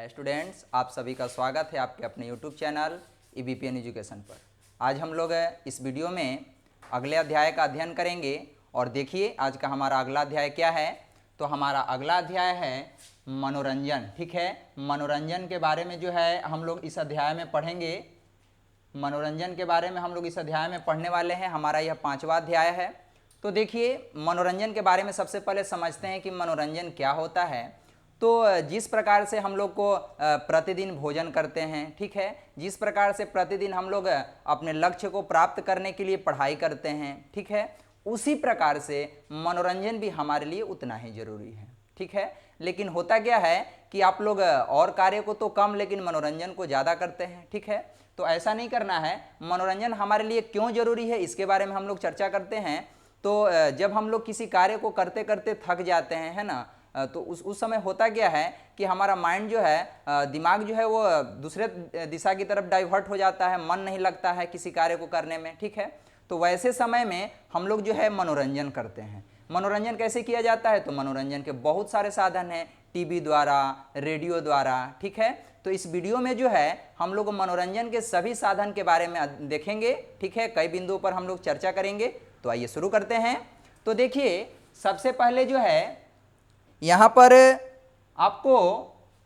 Hi students, आप सभी का स्वागत है आपके अपने यूट्यूब चैनल EBPN एजुकेशन पर। आज हम लोग इस वीडियो में अगले अध्याय का अध्ययन करेंगे और देखिए आज का हमारा अगला अध्याय क्या है। तो हमारा अगला अध्याय है मनोरंजन। ठीक है, मनोरंजन के बारे में जो है हम लोग इस अध्याय में पढ़ेंगे। मनोरंजन के बारे में हम लोग इस अध्याय में पढ़ने वाले हैं। हमारा यह 5वां अध्याय है। तो देखिए मनोरंजन के बारे में सबसे पहले समझते हैं कि मनोरंजन क्या होता है। तो जिस प्रकार से हम लोग को प्रतिदिन भोजन करते हैं, ठीक है, जिस प्रकार से प्रतिदिन हम लोग अपने लक्ष्य को प्राप्त करने के लिए पढ़ाई करते हैं, ठीक है, उसी प्रकार से मनोरंजन भी हमारे लिए उतना ही जरूरी है। ठीक है, लेकिन होता क्या है कि आप लोग और कार्य को तो कम लेकिन मनोरंजन को ज़्यादा करते हैं। ठीक है, तो ऐसा नहीं करना है। मनोरंजन हमारे लिए क्यों जरूरी है इसके बारे में हम लोग चर्चा करते हैं। तो जब हम लोग किसी कार्य को करते करते थक जाते हैं, है ना, तो उस समय होता क्या है कि हमारा माइंड जो है, दिमाग जो है वो दूसरे दिशा की तरफ डाइवर्ट हो जाता है, मन नहीं लगता है किसी कार्य को करने में। ठीक है, तो वैसे समय में हम लोग जो है मनोरंजन करते हैं। मनोरंजन कैसे किया जाता है? तो मनोरंजन के बहुत सारे साधन हैं, टीवी द्वारा, रेडियो द्वारा। ठीक है, तो इस वीडियो में जो है हम लोग मनोरंजन के सभी साधन के बारे में देखेंगे। ठीक है, कई बिंदुओं पर हम लोग चर्चा करेंगे। तो आइए शुरू करते हैं। तो देखिए सबसे पहले जो है यहाँ पर आपको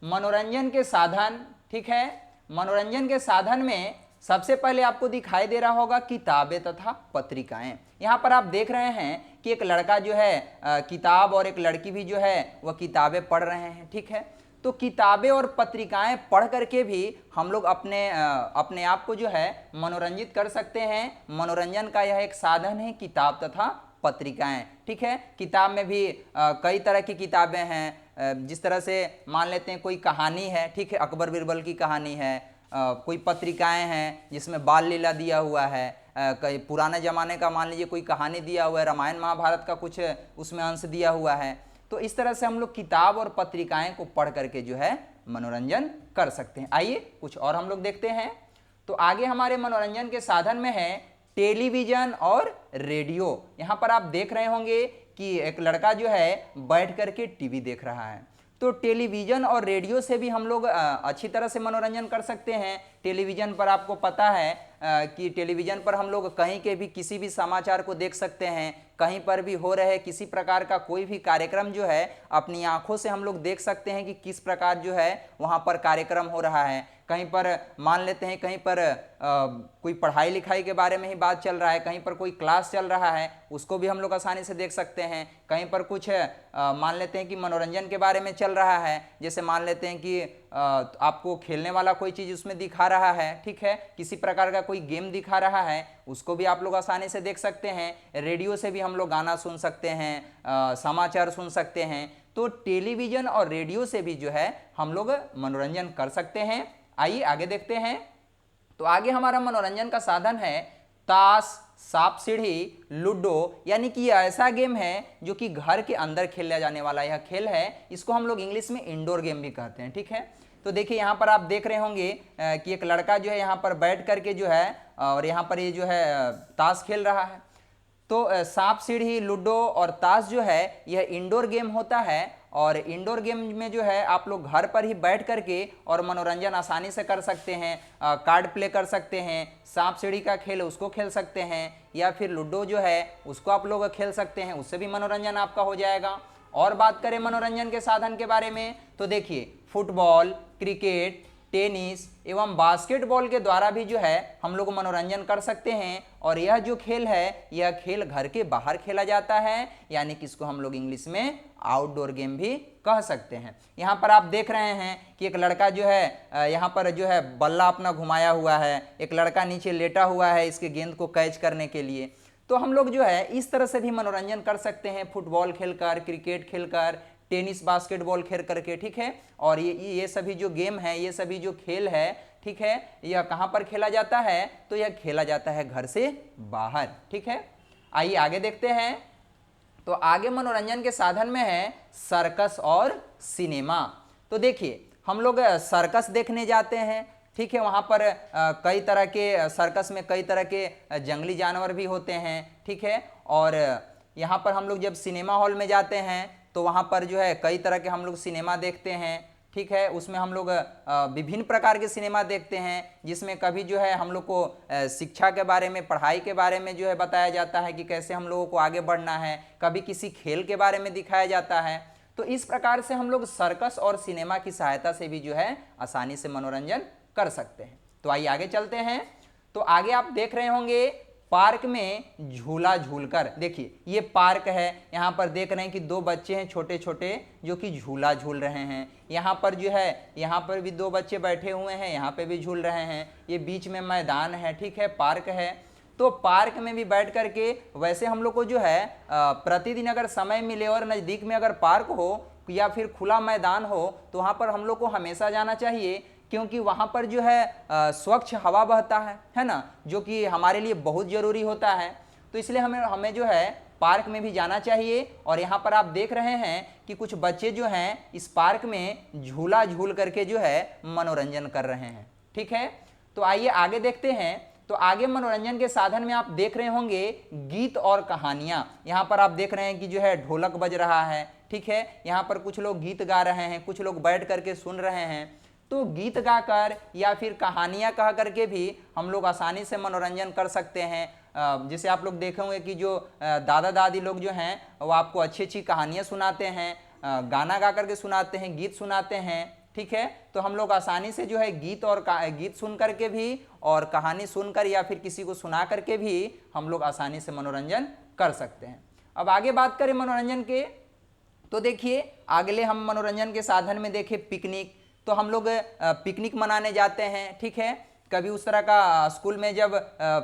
मनोरंजन के साधन, ठीक है, मनोरंजन के साधन में सबसे पहले आपको दिखाई दे रहा होगा किताबें तथा पत्रिकाएं। यहाँ पर आप देख रहे हैं कि एक लड़का जो है किताब और एक लड़की भी जो है वह किताबें पढ़ रहे हैं। ठीक है, तो किताबें और पत्रिकाएं पढ़ करके भी हम लोग अपने आप को जो है मनोरंजित कर सकते हैं। मनोरंजन का यह एक साधन है किताब तथा पत्रिकाएं। ठीक है, किताब में भी कई तरह की किताबें हैं। जिस तरह से मान लेते हैं कोई कहानी है, ठीक है, अकबर बिरबल की कहानी है। कोई पत्रिकाएं हैं जिसमें बाल लीला दिया हुआ है। कई पुराने ज़माने का मान लीजिए कोई कहानी दिया हुआ है, रामायण महाभारत का कुछ उसमें अंश दिया हुआ है। तो इस तरह से हम लोग किताब और पत्रिकाएं को पढ़ करके जो है मनोरंजन कर सकते हैं। आइए कुछ और हम लोग देखते हैं। तो आगे हमारे मनोरंजन के साधन में है टेलीविजन और रेडियो। यहाँ पर आप देख रहे होंगे कि एक लड़का जो है बैठ करके टीवी देख रहा है। तो टेलीविजन और रेडियो से भी हम लोग अच्छी तरह से मनोरंजन कर सकते हैं। टेलीविजन पर आपको पता है कि टेलीविजन पर हम लोग कहीं के भी किसी भी समाचार को देख सकते हैं। कहीं पर भी हो रहे किसी प्रकार का कोई भी कार्यक्रम जो है अपनी आंखों से हम लोग देख सकते हैं कि किस प्रकार जो है वहाँ पर कार्यक्रम हो रहा है। कहीं पर मान लेते हैं कहीं पर कोई पढ़ाई लिखाई के बारे में ही बात चल रहा है, कहीं पर कोई क्लास चल रहा है, उसको भी हम लोग आसानी से देख सकते हैं। कहीं पर कुछ मान लेते हैं कि मनोरंजन के बारे में चल रहा है, जैसे मान लेते हैं कि आपको खेलने वाला कोई चीज़ उसमें दिखा रहा है, ठीक है, किसी प्रकार का कोई गेम दिखा रहा है, उसको भी आप लोग आसानी से देख सकते हैं। रेडियो से भी हम लोग गाना सुन सकते हैं, समाचार सुन सकते हैं। तो टेलीविज़न और रेडियो से भी जो है हम लोग मनोरंजन कर सकते हैं। आइए आगे देखते हैं। तो आगे हमारा मनोरंजन का साधन है ताश, सांप सीढ़ी, लूडो, यानी कि यह ऐसा गेम है जो कि घर के अंदर खेला जाने वाला यह खेल है। इसको हम लोग इंग्लिश में इंडोर गेम भी कहते हैं। ठीक है, तो देखिए यहाँ पर आप देख रहे होंगे कि एक लड़का जो है यहाँ पर बैठ करके जो है और यहाँ पर ये जो है ताश खेल रहा है। तो सांप सीढ़ी, लूडो और ताश जो है यह इंडोर गेम होता है। और इंडोर गेम में जो है आप लोग घर पर ही बैठ करके और मनोरंजन आसानी से कर सकते हैं। कार्ड प्ले कर सकते हैं, सांप सीढ़ी का खेल उसको खेल सकते हैं, या फिर लूडो जो है उसको आप लोग खेल सकते हैं, उससे भी मनोरंजन आपका हो जाएगा। और बात करें मनोरंजन के साधन के बारे में तो देखिए फुटबॉल, क्रिकेट, टेनिस एवं बास्केटबॉल के द्वारा भी जो है हम लोग मनोरंजन कर सकते हैं। और यह जो खेल है यह खेल घर के बाहर खेला जाता है, यानी कि इसको हम लोग इंग्लिश में आउटडोर गेम भी कह सकते हैं। यहाँ पर आप देख रहे हैं कि एक लड़का जो है यहाँ पर जो है बल्ला अपना घुमाया हुआ है, एक लड़का नीचे लेटा हुआ है इसके गेंद को कैच करने के लिए। तो हम लोग जो है इस तरह से भी मनोरंजन कर सकते हैं, फुटबॉल खेलकर, क्रिकेट खेलकर, टेनिस बास्केटबॉल खेल करके। ठीक है, और ये सभी जो गेम है, ये सभी जो खेल है, ठीक है, यह कहाँ पर खेला जाता है? तो यह खेला जाता है घर से बाहर। ठीक है, आइए आगे देखते हैं। तो आगे मनोरंजन के साधन में है सर्कस और सिनेमा। तो देखिए हम लोग सर्कस देखने जाते हैं, ठीक है, वहाँ पर कई तरह के सर्कस में कई तरह के जंगली जानवर भी होते हैं। ठीक है, और यहाँ पर हम लोग जब सिनेमा हॉल में जाते हैं तो वहाँ पर जो है कई तरह के हम लोग सिनेमा देखते हैं। ठीक है। उसमें हम लोग विभिन्न प्रकार के सिनेमा देखते हैं, जिसमें कभी जो है हम लोग को शिक्षा के बारे में, पढ़ाई के बारे में जो है बताया जाता है कि कैसे हम लोगों को आगे बढ़ना है, कभी किसी खेल के बारे में दिखाया जाता है। तो इस प्रकार से हम लोग सर्कस और सिनेमा की सहायता से भी जो है आसानी से मनोरंजन कर सकते हैं। तो आइए आगे चलते हैं। तो आगे आप देख रहे होंगे पार्क में झूला झूलकर। देखिए ये पार्क है, यहाँ पर देख रहे हैं कि दो बच्चे हैं छोटे छोटे जो कि झूला झूल रहे हैं। यहाँ पर जो है, यहाँ पर भी दो बच्चे बैठे हुए हैं, यहाँ पे भी झूल रहे हैं। ये बीच में मैदान है, ठीक है, पार्क है। तो पार्क में भी बैठ करके वैसे हम लोग को जो है प्रतिदिन अगर समय मिले और नज़दीक में अगर पार्क हो या फिर खुला मैदान हो तो वहाँ पर हम लोग को हमेशा जाना चाहिए, क्योंकि वहाँ पर जो है स्वच्छ हवा बहता है ना, जो कि हमारे लिए बहुत ज़रूरी होता है। तो इसलिए हमें जो है पार्क में भी जाना चाहिए। और यहाँ पर आप देख रहे हैं कि कुछ बच्चे जो हैं इस पार्क में झूला झूल करके जो है मनोरंजन कर रहे हैं, ठीक है। तो आइए आगे देखते हैं। तो आगे मनोरंजन के साधन में आप देख रहे होंगे गीत और कहानियाँ। यहाँ पर आप देख रहे हैं कि जो है ढोलक बज रहा है, ठीक है। यहाँ पर कुछ लोग गीत गा रहे हैं, कुछ लोग बैठ करके सुन रहे हैं। तो गीत गाकर या फिर कहानियाँ कह करके भी हम लोग आसानी से मनोरंजन कर सकते हैं। जैसे आप लोग देखे होंगे कि जो दादा दादी लोग जो हैं वो आपको अच्छी अच्छी कहानियाँ सुनाते हैं, गाना गा करके सुनाते हैं, गीत सुनाते हैं, ठीक है। तो हम लोग आसानी से जो है गीत सुन करके भी और कहानी सुनकर या फिर किसी को सुना करके भी हम लोग आसानी से मनोरंजन कर सकते हैं। अब आगे बात करें मनोरंजन के, तो देखिए अगले हम मनोरंजन के साधन में देखें पिकनिक। तो हम लोग पिकनिक मनाने जाते हैं, ठीक है। कभी उस तरह का स्कूल में जब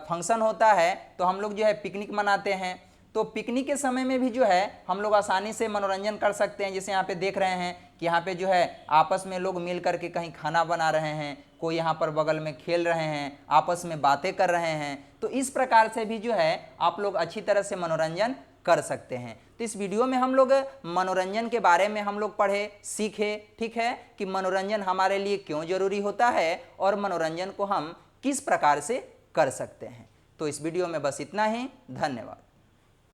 फंक्शन होता है तो हम लोग जो है पिकनिक मनाते हैं। तो पिकनिक के समय में भी जो है हम लोग आसानी से मनोरंजन कर सकते हैं। जैसे यहाँ पे देख रहे हैं कि यहाँ पे जो है आपस में लोग मिल करके कहीं खाना बना रहे हैं, कोई यहाँ पर बगल में खेल रहे हैं, आपस में बातें कर रहे हैं। तो इस प्रकार से भी जो है आप लोग अच्छी तरह से मनोरंजन कर सकते हैं। तो इस वीडियो में हम लोग मनोरंजन के बारे में हम लोग पढ़े, सीखे, ठीक है, कि मनोरंजन हमारे लिए क्यों जरूरी होता है और मनोरंजन को हम किस प्रकार से कर सकते हैं। तो इस वीडियो में बस इतना ही। धन्यवाद।